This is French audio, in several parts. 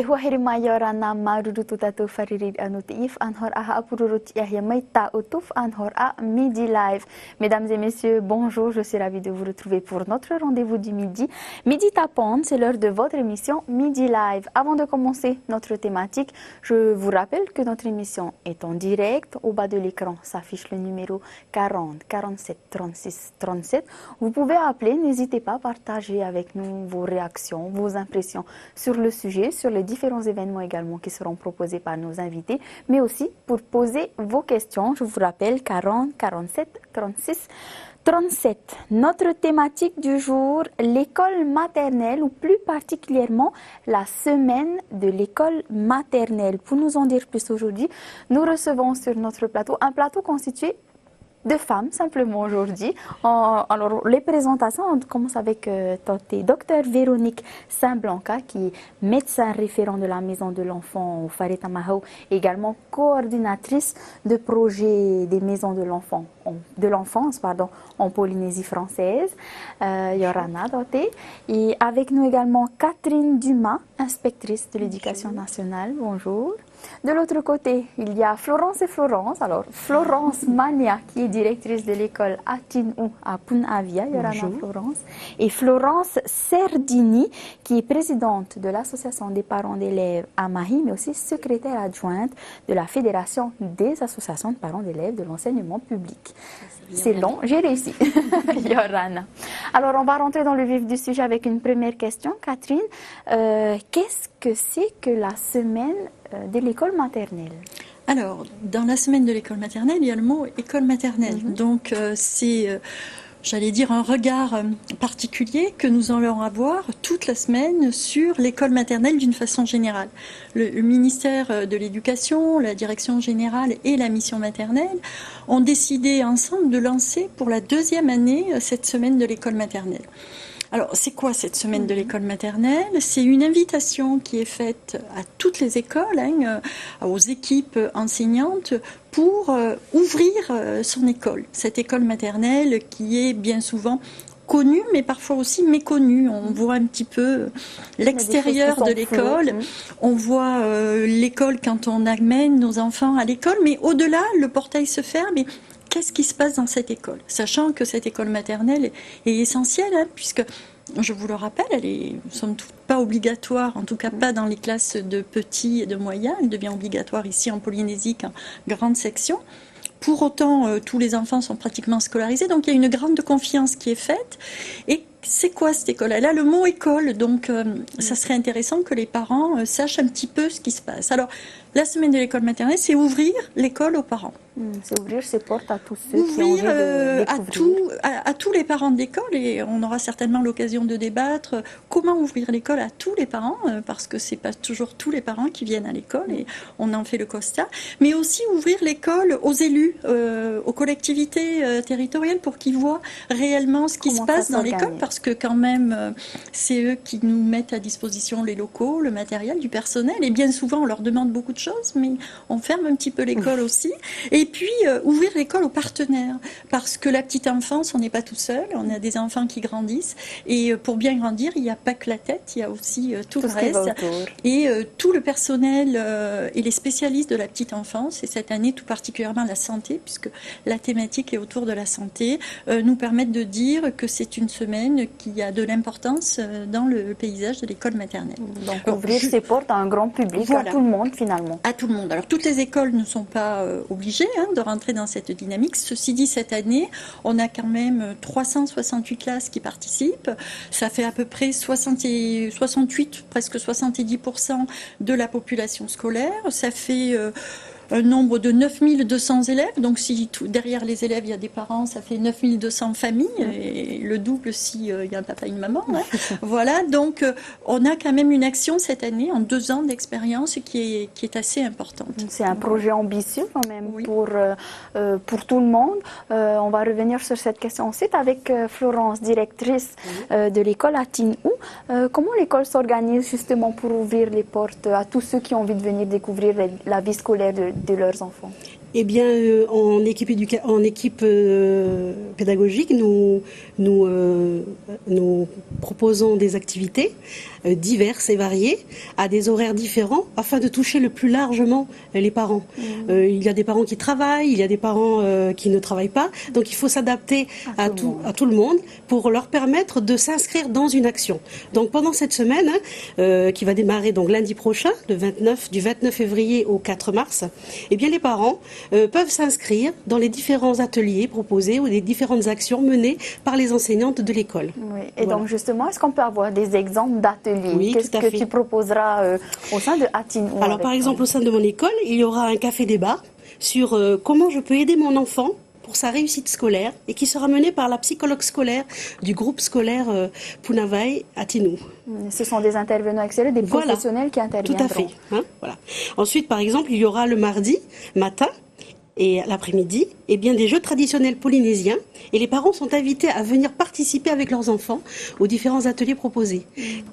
Ehwahiri Mayorana Marudututato Faririd Anotif Anhor Aha Pururut Yahyamaita Otuf Anhor A Midi Live. Mesdames et messieurs, bonjour, je suis ravie de vous retrouver pour notre rendez-vous du midi. Midi tapante, c'est l'heure de votre émission Midi Live. Avant de commencer notre thématique, je vous rappelle que notre émission est en direct. Au bas de l'écran s'affiche le numéro 40 47 36 37. Vous pouvez appeler, n'hésitez pas à partager avec nous vos réactions, vos impressions sur le sujet, sur les différents événements également qui seront proposés par nos invités, mais aussi pour poser vos questions. Je vous rappelle 40 47 36 37. Notre thématique du jour, l'école maternelle ou plus particulièrement la semaine de l'école maternelle. Pour nous en dire plus aujourd'hui, nous recevons sur notre plateau un plateau constitué de femmes simplement aujourd'hui. Alors les présentations, on commence avec Dr Véronique Saint-Blanca qui est médecin référent de la maison de l'enfant au Fareta Mahou, également coordinatrice de projet des maisons de l'enfance en Polynésie française. Yorana Doté. Et avec nous également Catherine Dumas, inspectrice de l'éducation nationale. Bonjour. De l'autre côté, il y a Florence et Florence. Alors, Florence Mania, qui est directrice de l'école Atinou à Punavia, Yorana Florence. Et Florence Serdini, qui est présidente de l'association des parents d'élèves à Mahi, mais aussi secrétaire adjointe de la Fédération des associations de parents d'élèves de l'enseignement public. C'est long, j'ai réussi. Yorana. Alors, on va rentrer dans le vif du sujet avec une première question. Catherine, qu'est-ce que c'est que la semaine de l'école maternelle? Alors, dans la semaine de l'école maternelle, il y a le mot école maternelle. Donc, c'est, j'allais dire, un regard particulier que nous allons avoir toute la semaine sur l'école maternelle d'une façon générale. Le ministère de l'Éducation, la direction générale et la mission maternelle ont décidé ensemble de lancer pour la deuxième année cette semaine de l'école maternelle. Alors, c'est quoi cette semaine de l'école maternelle? C'est une invitation qui est faite à toutes les écoles, aux équipes enseignantes, pour ouvrir son école. Cette école maternelle qui est bien souvent connue, mais parfois aussi méconnue. On voit un petit peu l'extérieur de l'école. On voit l'école quand on amène nos enfants à l'école, mais au-delà, le portail se ferme. Et qu'est-ce qui se passe dans cette école? Sachant que cette école maternelle est essentielle, puisque, je vous le rappelle, elle est, somme toute, pas obligatoire, en tout cas pas dans les classes de petits et de moyens. Elle devient obligatoire ici en Polynésie qu'en grande section. Pour autant, tous les enfants sont pratiquement scolarisés, donc il y a une grande confiance qui est faite. Et c'est quoi cette école? Elle a le mot école, donc ça serait intéressant que les parents sachent un petit peu ce qui se passe. Alors, la semaine de l'école maternelle, c'est ouvrir l'école aux parents. C'est ouvrir ses portes à tous ceux qui ont envie de découvrir. À tous les parents de l'école, et on aura certainement l'occasion de débattre comment ouvrir l'école à tous les parents, parce que c'est pas toujours tous les parents qui viennent à l'école, et on en fait le constat, mais aussi ouvrir l'école aux élus, aux collectivités territoriales, pour qu'ils voient réellement ce qui se passe dans l'école, parce que quand même, c'est eux qui nous mettent à disposition les locaux, le matériel, du personnel, et bien souvent on leur demande beaucoup de choses, mais on ferme un petit peu l'école aussi. Et puis, ouvrir l'école aux partenaires, parce que la petite enfance, on n'est pas tout seul, on a des enfants qui grandissent, et pour bien grandir, il n'y a pas que la tête, il y a aussi tout le reste, et tout le personnel et les spécialistes de la petite enfance, et cette année tout particulièrement la santé, puisque la thématique est autour de la santé, nous permettent de dire que c'est une semaine qui a de l'importance dans le paysage de l'école maternelle. Donc, ouvrir ses portes à un grand public, à tout le monde finalement. À tout le monde. Alors, toutes les écoles ne sont pas obligées de rentrer dans cette dynamique. Ceci dit, cette année, on a quand même 368 classes qui participent. Ça fait à peu près 68, presque 70% de la population scolaire. Ça fait un nombre de 9200 élèves. Donc, si derrière les élèves, il y a des parents, ça fait 9200 familles, et le double s'il y a un papa et une maman. Voilà, donc on a quand même une action cette année, en 2 ans d'expérience, qui est assez importante. C'est un projet ambitieux quand même pour tout le monde. On va revenir sur cette question ensuite avec Florence, directrice de l'école à Tinou. Comment l'école s'organise justement pour ouvrir les portes à tous ceux qui ont envie de venir découvrir la vie scolaire de leurs enfants? Eh bien, en équipe pédagogique, nous proposons des activités diverses et variées à des horaires différents afin de toucher le plus largement les parents. Il y a des parents qui travaillent, il y a des parents qui ne travaillent pas, donc il faut s'adapter à tout le monde pour leur permettre de s'inscrire dans une action. Donc pendant cette semaine, qui va démarrer donc lundi prochain, du 29 février au 4 mars, eh bien les parents peuvent s'inscrire dans les différents ateliers proposés ou les différentes actions menées par les enseignantes de l'école. Oui. Et donc justement, est-ce qu'on peut avoir des exemples d'ateliers? Oui, qu'est-ce que tu proposeras au sein de Atinou? Alors par exemple, au sein de mon école, il y aura un café débat sur comment je peux aider mon enfant pour sa réussite scolaire et qui sera mené par la psychologue scolaire du groupe scolaire Punavai Atinou. Ce sont des intervenants extérieurs, des professionnels qui interviennent. Tout à fait. Voilà. Ensuite, par exemple, il y aura le mardi matin et l'après-midi, eh bien, des jeux traditionnels polynésiens. Et les parents sont invités à venir participer avec leurs enfants aux différents ateliers proposés.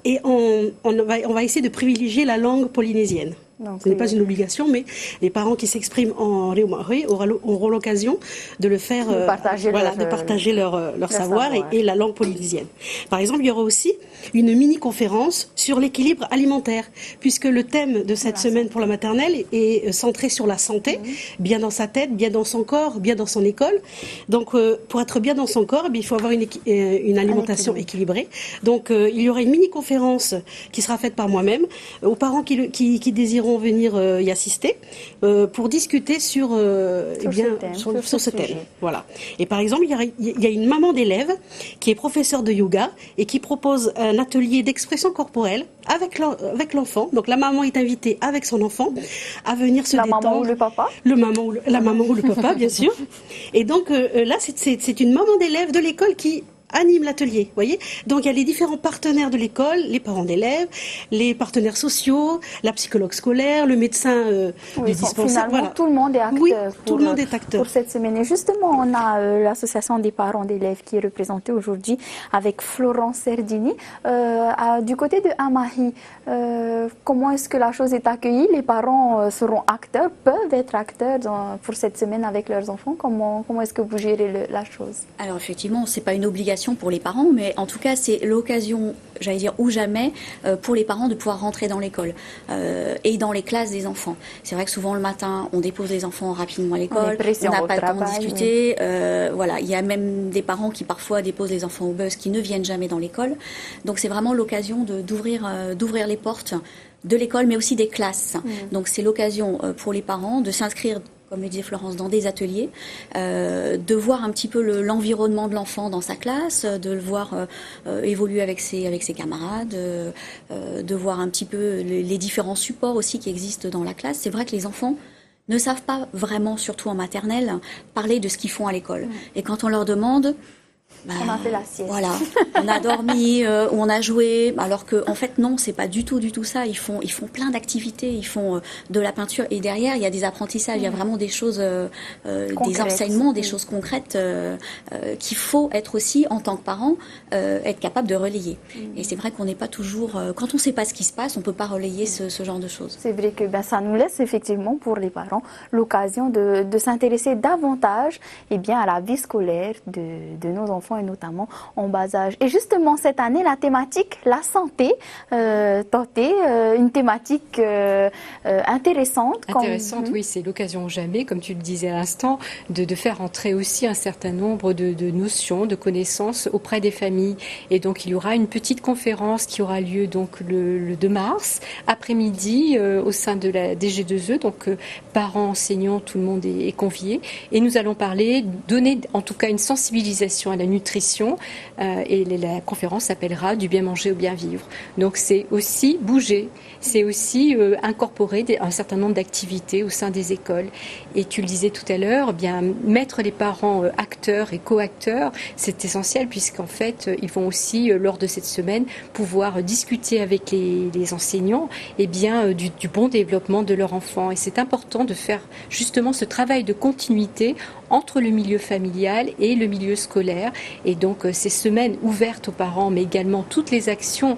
Et on va essayer de privilégier la langue polynésienne. Donc, ce n'est pas une obligation, mais les parents qui s'expriment en Réomahé auront l'occasion de le faire, de partager leur savoir et la langue polynésienne. Par exemple, il y aura aussi une mini-conférence sur l'équilibre alimentaire, puisque le thème de cette semaine pour la maternelle est centré sur la santé, bien dans sa tête, bien dans son corps, bien dans son école. Donc, pour être bien dans son corps, il faut avoir une alimentation équilibrée. Donc, il y aura une mini-conférence qui sera faite par moi-même aux parents qui désireront venir y assister pour discuter sur ce thème. Voilà. Et par exemple, il y a une maman d'élève qui est professeure de yoga et qui propose un atelier d'expression corporelle avec l'enfant. Donc la maman est invitée avec son enfant à venir se détendre. La maman ou le papa? La maman ou le papa, bien sûr. Et donc là, c'est une maman d'élève de l'école qui anime l'atelier, voyez. Donc il y a les différents partenaires de l'école, les parents d'élèves, les partenaires sociaux, la psychologue scolaire, le médecin du dispensaire. Finalement, tout le monde est acteur. Oui, tout le monde est acteur. Pour cette semaine. Et justement, on a l'association des parents d'élèves qui est représentée aujourd'hui avec Florence Serdini. Du côté de Amahi, comment est-ce que la chose est accueillie? Les parents seront acteurs, peuvent être acteurs pour cette semaine avec leurs enfants. Comment est-ce que vous gérez la chose? Alors effectivement, c'est pas une obligation pour les parents, mais en tout cas c'est l'occasion, j'allais dire ou jamais, pour les parents de pouvoir rentrer dans l'école et dans les classes des enfants. C'est vrai que souvent le matin on dépose les enfants rapidement à l'école, on n'a pas le temps de discuter, voilà, il y a même des parents qui parfois déposent les enfants au bus qui ne viennent jamais dans l'école, donc c'est vraiment l'occasion d'ouvrir les portes de l'école mais aussi des classes. Donc c'est l'occasion pour les parents de s'inscrire, comme le disait Florence, dans des ateliers, de voir un petit peu l'environnement de l'enfant dans sa classe, de le voir évoluer avec ses camarades, de voir un petit peu les différents supports aussi qui existent dans la classe. C'est vrai que les enfants ne savent pas vraiment, surtout en maternelle, parler de ce qu'ils font à l'école. Et quand on leur demande... on a fait la sieste. Voilà, on a dormi, on a joué, alors que en fait non, c'est pas du tout ça. Ils font plein d'activités, ils font de la peinture et derrière il y a des apprentissages, il y a vraiment des choses, des enseignements, des choses concrètes qu'il faut être aussi en tant que parent être capable de relayer. Et c'est vrai qu'on n'est pas toujours, quand on ne sait pas ce qui se passe, on peut pas relayer ce genre de choses. C'est vrai que ça nous laisse effectivement pour les parents l'occasion de s'intéresser davantage à la vie scolaire de nos enfants et notamment en bas âge. Et justement, cette année, la thématique, la santé, une thématique intéressante. Intéressante, oui, c'est l'occasion jamais, comme tu le disais à l'instant, de faire entrer aussi un certain nombre de notions, de connaissances auprès des familles. Et donc, il y aura une petite conférence qui aura lieu donc le 2 mars, après-midi, au sein de la DG2E, donc parents, enseignants, tout le monde est convié. Et nous allons donner en tout cas une sensibilisation à la nutrition et la conférence s'appellera du bien manger au bien vivre. Donc c'est aussi bouger, c'est aussi incorporer un certain nombre d'activités au sein des écoles. Et tu le disais tout à l'heure, bien mettre les parents acteurs et co-acteurs, c'est essentiel puisqu'en fait ils vont aussi lors de cette semaine pouvoir discuter avec les enseignants du bon développement de leur enfant. Et c'est important de faire justement ce travail de continuité entre le milieu familial et le milieu scolaire. Et donc ces semaines ouvertes aux parents, mais également toutes les actions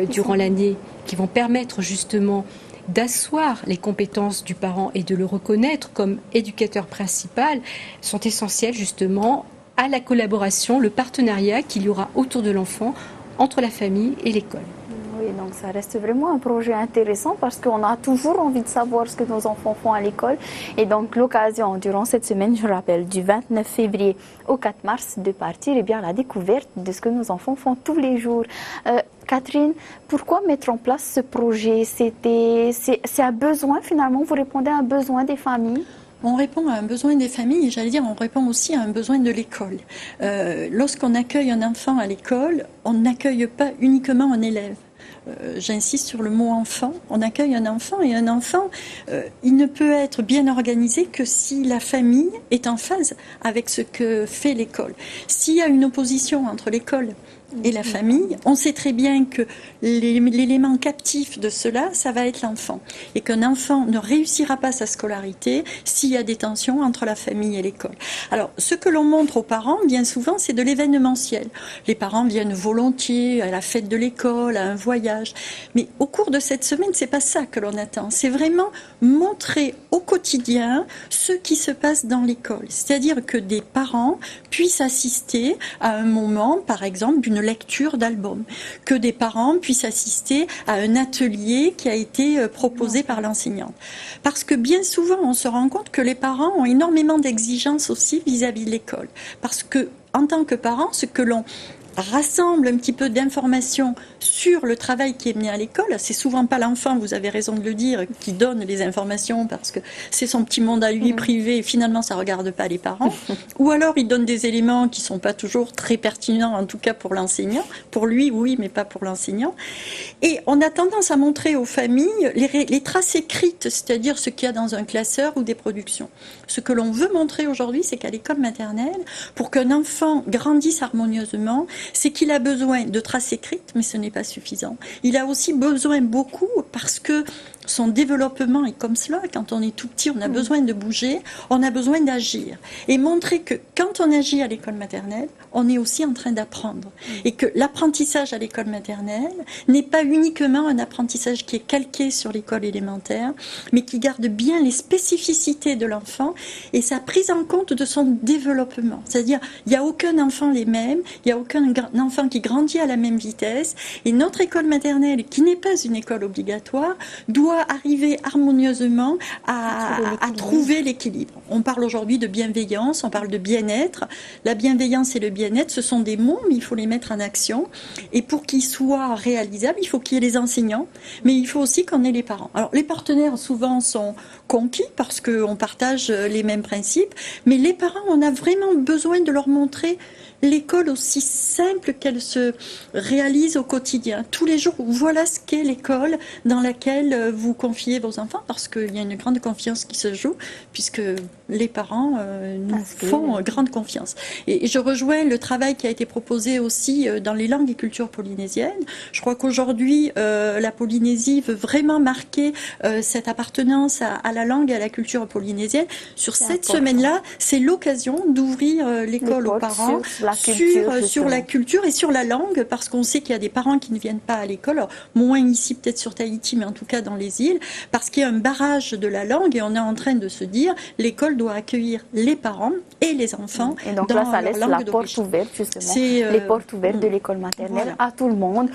durant l'année qui vont permettre justement d'asseoir les compétences du parent et de le reconnaître comme éducateur principal sont essentielles justement à la collaboration, le partenariat qu'il y aura autour de l'enfant entre la famille et l'école. Oui, donc ça reste vraiment un projet intéressant parce qu'on a toujours envie de savoir ce que nos enfants font à l'école. Et donc l'occasion, durant cette semaine, je rappelle, du 29 février au 4 mars, de partir à la découverte de ce que nos enfants font tous les jours. Catherine, pourquoi mettre en place ce projet? C'est un besoin finalement, vous répondez à un besoin des familles? On répond à un besoin des familles et j'allais dire on répond aussi à un besoin de l'école. Lorsqu'on accueille un enfant à l'école, on n'accueille pas uniquement un élève. J'insiste sur le mot enfant. On accueille un enfant et un enfant, il ne peut être bien organisé que si la famille est en phase avec ce que fait l'école. S'il y a une opposition entre l'école et la famille, on sait très bien que l'élément captif de cela, ça va être l'enfant. Et qu'un enfant ne réussira pas sa scolarité s'il y a des tensions entre la famille et l'école. Alors, ce que l'on montre aux parents, bien souvent, c'est de l'événementiel. Les parents viennent volontiers à la fête de l'école, à un voyage. Mais au cours de cette semaine, c'est pas ça que l'on attend. C'est vraiment montrer au quotidien ce qui se passe dans l'école. C'est-à-dire que des parents puissent assister à un moment, par exemple, d'une lecture d'album, que des parents puissent assister à un atelier qui a été proposé par l'enseignante. Parce que bien souvent, on se rend compte que les parents ont énormément d'exigences aussi vis-à-vis de l'école. Parce que, en tant que parents, ce que l'on rassemble un petit peu d'informations sur le travail qui est mené à l'école. C'est souvent pas l'enfant, vous avez raison de le dire, qui donne les informations parce que c'est son petit monde à lui privé et finalement ça regarde pas les parents. Ou alors il donne des éléments qui sont pas toujours très pertinents, en tout cas pour l'enseignant. Pour lui, oui, mais pas pour l'enseignant. Et on a tendance à montrer aux familles les traces écrites, c'est-à-dire ce qu'il y a dans un classeur ou des productions. Ce que l'on veut montrer aujourd'hui, c'est qu'à l'école maternelle, pour qu'un enfant grandisse harmonieusement, c'est qu'il a besoin de traces écrites, mais ce n'est pas suffisant. Il a aussi besoin beaucoup, parce que son développement est comme cela. Quand on est tout petit, on a besoin de bouger, on a besoin d'agir. Et montrer que quand on agit à l'école maternelle, on est aussi en train d'apprendre. Et que l'apprentissage à l'école maternelle n'est pas uniquement un apprentissage qui est calqué sur l'école élémentaire, mais qui garde bien les spécificités de l'enfant et sa prise en compte de son développement. C'est-à-dire, il n'y a aucun enfant les mêmes, il n'y a aucun enfant qui grandit à la même vitesse. Et notre école maternelle, qui n'est pas une école obligatoire, doit arriver harmonieusement à trouver l'équilibre. On parle aujourd'hui de bienveillance, on parle de bien-être. La bienveillance et le bien-être, ce sont des mots, mais il faut les mettre en action. Et pour qu'ils soient réalisables, il faut qu'il y ait les enseignants, mais il faut aussi qu'on ait les parents. Alors, les partenaires, souvent, sont conquis parce qu'on partage les mêmes principes, mais les parents, on a vraiment besoin de leur montrer l'école aussi simple qu'elle se réalise au quotidien. Tous les jours, voilà ce qu'est l'école dans laquelle vous confiez vos enfants, parce qu'il y a une grande confiance qui se joue, puisque les parents nous font grande confiance. Et je rejoins le travail qui a été proposé aussi dans les langues et cultures polynésiennes. Je crois qu'aujourd'hui, la Polynésie veut vraiment marquer cette appartenance à la langue et à la culture polynésienne. Sur cette semaine-là, c'est l'occasion d'ouvrir l'école aux parents sur la culture et sur la langue, parce qu'on sait qu'il y a des parents qui ne viennent pas à l'école, alors, moins ici peut-être sur Tahiti, mais en tout cas dans les îles, parce qu'il y a un barrage de la langue et on est en train de se dire l'école doit accueillir les parents et les enfants. Et donc dans là, ça laisse leur langue la porte ouverte, justement, les portes ouvertes de l'école maternelle à tout le monde.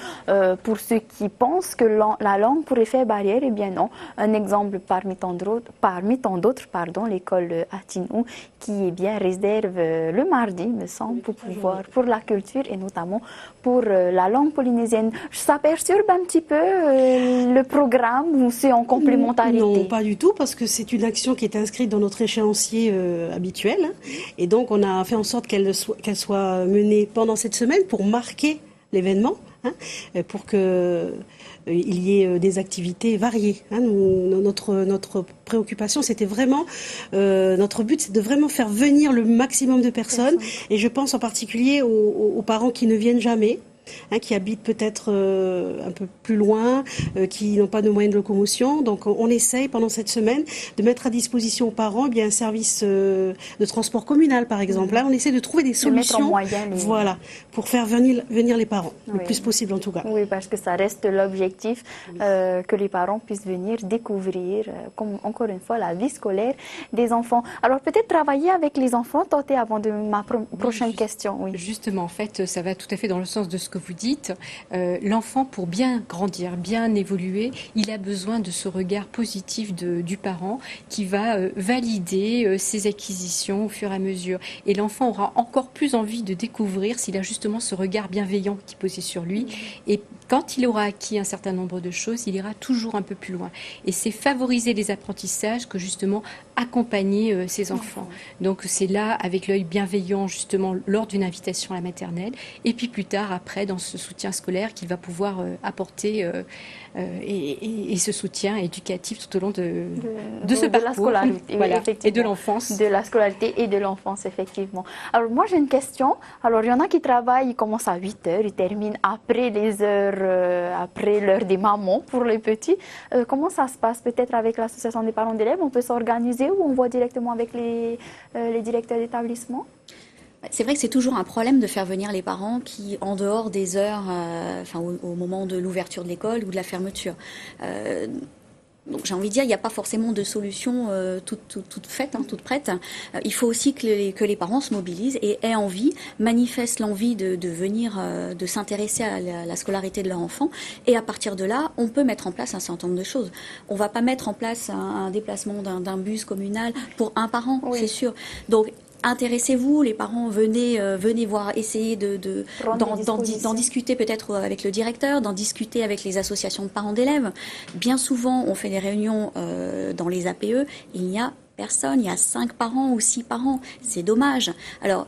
Pour ceux qui pensent que la langue pourrait faire barrière, eh bien non. Un exemple parmi tant d'autres, l'école Atinou, qui bien réserve le mardi, me semble, pour la culture et notamment pour la langue polynésienne. Ça perturbe un petit peu le programme ou c'est en complémentarité? Non, pas du tout, parce que c'est une action qui est inscrite dans notre échéancier habituel. Et donc, on a fait en sorte qu'elle soit menée pendant cette semaine pour marquer l'événement, pour que il y ait des activités variées. Notre préoccupation, c'était vraiment, notre but, c'est de vraiment faire venir le maximum de personnes. Et je pense en particulier aux parents qui ne viennent jamais. qui habitent peut-être un peu plus loin, qui n'ont pas de moyens de locomotion. Donc on essaye pendant cette semaine de mettre à disposition aux parents un service de transport communal, par exemple. Là, on essaie de trouver des solutions, voilà, pour faire venir les parents, le plus possible en tout cas. Oui, parce que ça reste l'objectif, que les parents puissent venir découvrir, encore une fois, la vie scolaire des enfants. Alors peut-être travailler avec les enfants, Toté, avant de ma prochaine question. Oui. Justement, en fait, ça va tout à fait dans le sens de ce que vous dites. L'enfant, pour bien grandir, bien évoluer, il a besoin de ce regard positif du parent qui va valider ses acquisitions au fur et à mesure. Et l'enfant aura encore plus envie de découvrir s'il a justement ce regard bienveillant qui est posé sur lui. Et quand il aura acquis un certain nombre de choses, il ira toujours un peu plus loin. Et c'est favoriser les apprentissages que justement accompagner ses enfants. Donc c'est là, avec l'œil bienveillant, justement, lors d'une invitation à la maternelle, et puis plus tard, après, dans ce soutien scolaire qu'il va pouvoir apporter et ce soutien éducatif tout au long de ce parcours. La scolarité, voilà, et de l'enfance. De la scolarité et de l'enfance, effectivement. Alors moi, j'ai une question. Alors, il y en a qui travaillent, ils commencent à 8 heures, ils terminent après les heures, après l'heure des mamans pour les petits. Comment ça se passe? Peut-être avec l'association des parents d'élèves, on peut s'organiser ou on voit directement avec les directeurs d'établissement? C'est vrai que c'est toujours un problème de faire venir les parents qui, en dehors des heures, au moment de l'ouverture de l'école ou de la fermeture. Donc j'ai envie de dire, il n'y a pas forcément de solution toute faite, toute prête. Il faut aussi que les parents se mobilisent et aient envie, manifestent l'envie de venir, de s'intéresser à la scolarité de leur enfant. Et à partir de là, on peut mettre en place un certain nombre de choses. On ne va pas mettre en place un déplacement d'un bus communal pour un parent, c'est sûr. Donc intéressez-vous, les parents, venez voir, essayez d'en discuter peut-être avec le directeur, d'en discuter avec les associations de parents d'élèves. Bien souvent, on fait des réunions dans les APE, il n'y a personne, il y a 5 parents ou 6 parents. C'est dommage. Alors,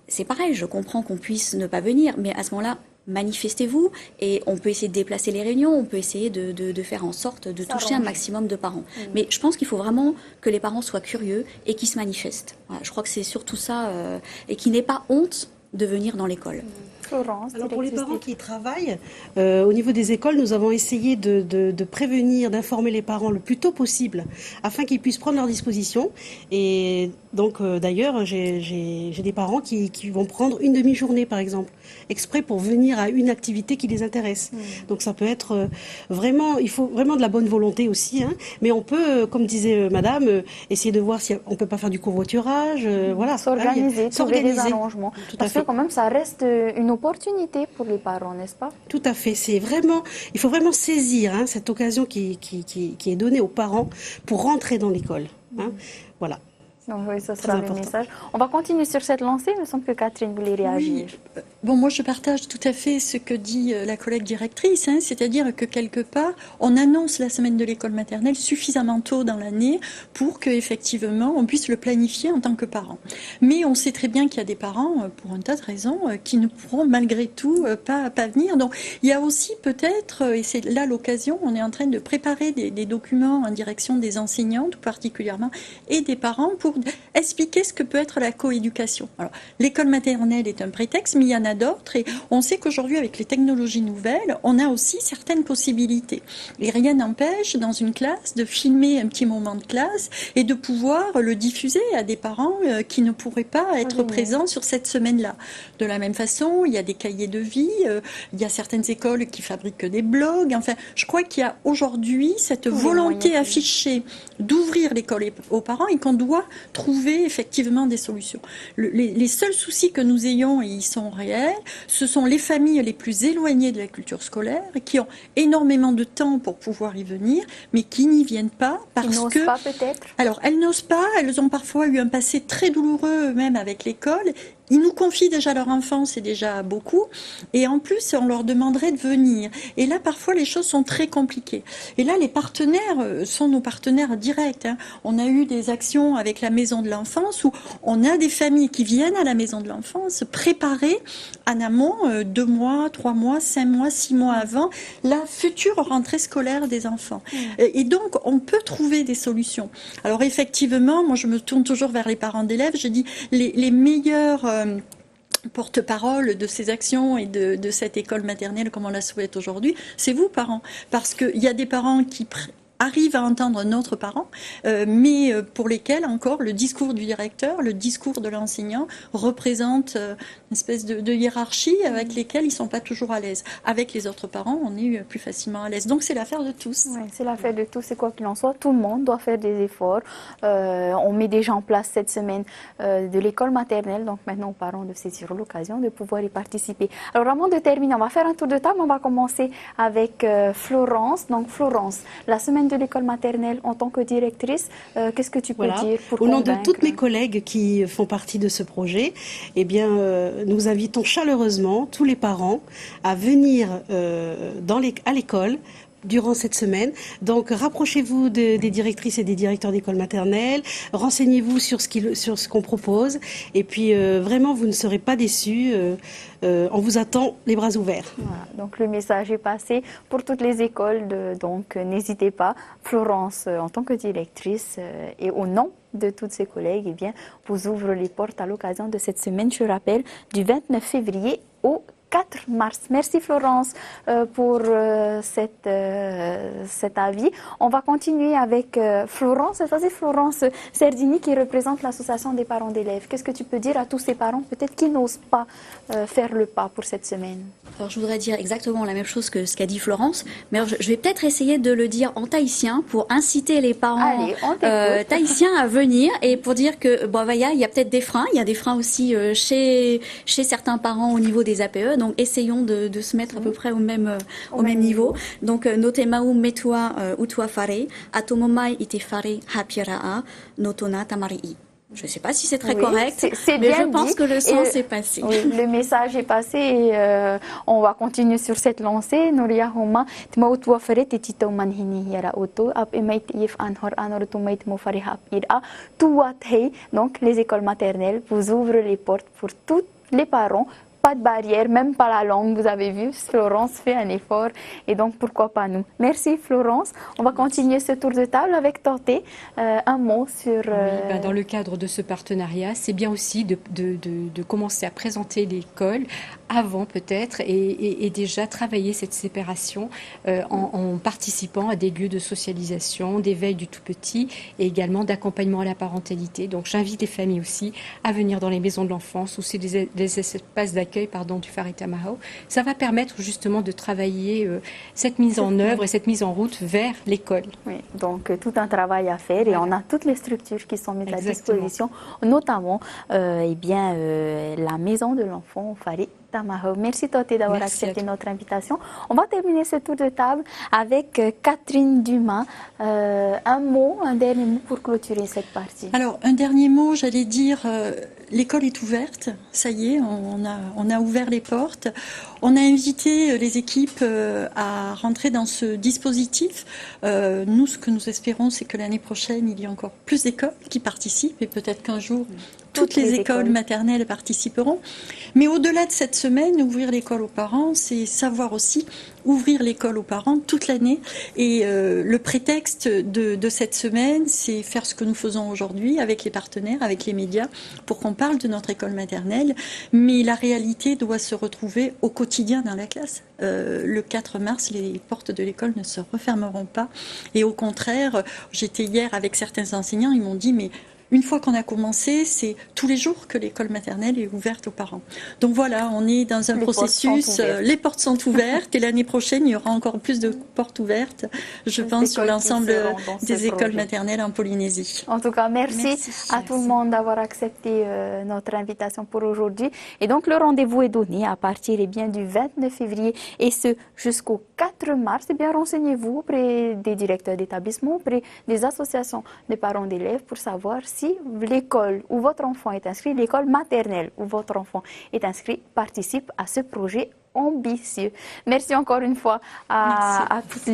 c'est pareil, je comprends qu'on puisse ne pas venir, mais à ce moment-là, manifestez-vous et on peut essayer de déplacer les réunions, on peut essayer de faire en sorte de toucher un maximum de parents. Mais je pense qu'il faut vraiment que les parents soient curieux et qu'ils se manifestent. Voilà, je crois que c'est surtout ça et qu'ils n'aient pas honte de venir dans l'école. Florence, alors pour les parents qui travaillent, au niveau des écoles, nous avons essayé de prévenir, d'informer les parents le plus tôt possible afin qu'ils puissent prendre leurs dispositions. Et donc d'ailleurs, j'ai des parents qui vont prendre une demi-journée par exemple, exprès pour venir à une activité qui les intéresse. Donc ça peut être vraiment, il faut vraiment de la bonne volonté aussi, mais on peut, comme disait madame, essayer de voir si on peut pas faire du covoiturage, voilà. S'organiser, trouver des arrangements. Parce que quand même, ça reste une opportunité pour les parents, n'est-ce pas? Tout à fait. C'est vraiment, il faut vraiment saisir cette occasion qui est donnée aux parents pour rentrer dans l'école. Voilà. Donc oui, ça sera le message. On va continuer sur cette lancée. Il me semble que Catherine voulait réagir. Oui. Bon, moi je partage tout à fait ce que dit la collègue directrice, c'est-à-dire que quelque part, on annonce la semaine de l'école maternelle suffisamment tôt dans l'année pour qu'effectivement on puisse le planifier en tant que parent. Mais on sait très bien qu'il y a des parents, pour un tas de raisons, qui ne pourront malgré tout pas venir. Donc il y a aussi peut-être, et c'est là l'occasion, on est en train de préparer des documents en direction des enseignants tout particulièrement et des parents pour expliquer ce que peut être la coéducation. Alors, l'école maternelle est un prétexte, mais il y en a d'autres, et on sait qu'aujourd'hui, avec les technologies nouvelles, on a aussi certaines possibilités. Et rien n'empêche, dans une classe, de filmer un petit moment de classe et de pouvoir le diffuser à des parents qui ne pourraient pas être présents sur cette semaine-là. De la même façon, il y a des cahiers de vie, il y a certaines écoles qui fabriquent des blogs. Enfin, je crois qu'il y a aujourd'hui cette volonté affichée d'ouvrir l'école aux parents et qu'on doit trouver effectivement des solutions. Les seuls soucis que nous ayons, et ils sont réels, ce sont les familles les plus éloignées de la culture scolaire, qui ont énormément de temps pour pouvoir y venir, mais qui n'y viennent pas parce que... Elles n'osent pas peut-être. Alors, elles n'osent pas, elles ont parfois eu un passé très douloureux même avec l'école. Ils nous confient déjà leur enfance, c'est déjà beaucoup. Et en plus, on leur demanderait de venir. Et là, parfois, les choses sont très compliquées. Et là, les partenaires sont nos partenaires directs. On a eu des actions avec la Maison de l'Enfance où on a des familles qui viennent à la Maison de l'Enfance préparer en amont 2 mois, 3 mois, 5 mois, 6 mois avant la future rentrée scolaire des enfants. Et donc, on peut trouver des solutions. Alors, effectivement, moi, je me tourne toujours vers les parents d'élèves. Je dis les meilleurs porte-parole de ces actions et de cette école maternelle comme on la souhaite aujourd'hui, c'est vous, parents. Parce qu'il y a des parents qui arrivent à entendre notre parent, mais pour lesquels encore le discours du directeur, le discours de l'enseignant représente une espèce de hiérarchie avec lesquelles ils ne sont pas toujours à l'aise. Avec les autres parents, on est plus facilement à l'aise. Donc c'est l'affaire de tous. Ouais, c'est l'affaire de tous, c'est quoi qu'il en soit. Tout le monde doit faire des efforts. On met déjà en place cette semaine de l'école maternelle, donc maintenant aux parents de saisir l'occasion de pouvoir y participer. Alors avant de terminer, on va faire un tour de table. On va commencer avec Florence. Donc Florence, la semaine de l'école maternelle en tant que directrice, qu'est-ce que tu peux dire pour Au nom de convaincre toutes mes collègues qui font partie de ce projet, eh bien, nous invitons chaleureusement tous les parents à venir à l'école durant cette semaine. Donc, rapprochez-vous des directrices et des directeurs d'école maternelle, renseignez-vous sur ce qu'on propose, et puis vraiment, vous ne serez pas déçus. On vous attend les bras ouverts. Voilà, donc le message est passé pour toutes les écoles, donc n'hésitez pas. Florence, en tant que directrice et au nom de toutes ses collègues, eh bien, vous ouvre les portes à l'occasion de cette semaine, je rappelle, du 29 février au 4 mars. Merci Florence pour cet avis. On va continuer avec Florence, cette fois-ci Florence Serdini qui représente l'association des parents d'élèves. Qu'est-ce que tu peux dire à tous ces parents peut-être qui n'osent pas faire le pas pour cette semaine? Alors je voudrais dire exactement la même chose que ce qu'a dit Florence, mais alors, je vais peut-être essayer de le dire en tahitien pour inciter les parents tahitiens à venir et pour dire que bon, il y a peut-être des freins, il y a des freins aussi chez certains parents au niveau des APE. Donc, essayons de se mettre à peu près au même niveau. Donc, notemaou metua utua fare, atomomai ite fare hapiraa, notona tamarii. Je ne sais pas si c'est très correct, c'est mais bien je pense dit. que le sens est passé. Oui, le message est passé et on va continuer sur cette lancée. Nouria Homa, tmautua fare titito manhini yara auto, ap emait yef anhor anor tumait mo fare hapira, tuathei. Donc, les écoles maternelles vous ouvrent les portes pour tous les parents. Pas de barrière, même pas la langue, vous avez vu, Florence fait un effort et donc pourquoi pas nous. Merci Florence. On va continuer ce tour de table avec Torté. Un mot sur... Oui, dans le cadre de ce partenariat, c'est bien aussi de commencer à présenter l'école avant peut-être et déjà travailler cette séparation en participant à des lieux de socialisation, d'éveil du tout petit et également d'accompagnement à la parentalité. Donc j'invite les familles aussi à venir dans les maisons de l'enfance ou c'est des espaces d'accueil du Farita Mahou. Ça va permettre justement de travailler cette mise en œuvre et cette mise en route vers l'école. Oui, donc tout un travail à faire et on a toutes les structures qui sont mises à disposition, notamment la maison de l'enfant au Farita. Merci Toté d'avoir accepté notre invitation. On va terminer ce tour de table avec Catherine Dumas. Un dernier mot pour clôturer cette partie. Alors, un dernier mot, j'allais dire, l'école est ouverte, ça y est, on a ouvert les portes. On a invité les équipes à rentrer dans ce dispositif. Nous, ce que nous espérons, c'est que l'année prochaine, il y a encore plus d'écoles qui participent et peut-être qu'un jour, toutes les écoles maternelles participeront. Mais au-delà de cette semaine, ouvrir l'école aux parents, c'est savoir aussi ouvrir l'école aux parents toute l'année. Et le prétexte de cette semaine, c'est faire ce que nous faisons aujourd'hui avec les partenaires, avec les médias, pour qu'on parle de notre école maternelle. Mais la réalité doit se retrouver au quotidien dans la classe. Le 4 mars, les portes de l'école ne se refermeront pas. Et au contraire, j'étais hier avec certains enseignants, ils m'ont dit, mais une fois qu'on a commencé, c'est tous les jours que l'école maternelle est ouverte aux parents. Donc voilà, on est dans un processus, les portes sont ouvertes et l'année prochaine, il y aura encore plus de portes ouvertes, je pense, sur l'ensemble des écoles maternelles en Polynésie. En tout cas, merci à tout le monde d'avoir accepté notre invitation pour aujourd'hui. Et donc, le rendez-vous est donné à partir du 29 février et ce jusqu'au 4 mars. Eh bien, renseignez-vous auprès des directeurs d'établissement, auprès des associations des parents d'élèves pour savoir si l'école où votre enfant est inscrit, l'école maternelle où votre enfant est inscrit, participe à ce projet ambitieux. Merci encore une fois à toutes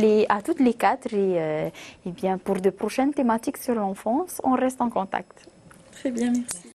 les quatre et bien pour de prochaines thématiques sur l'enfance, on reste en contact. Très bien, merci.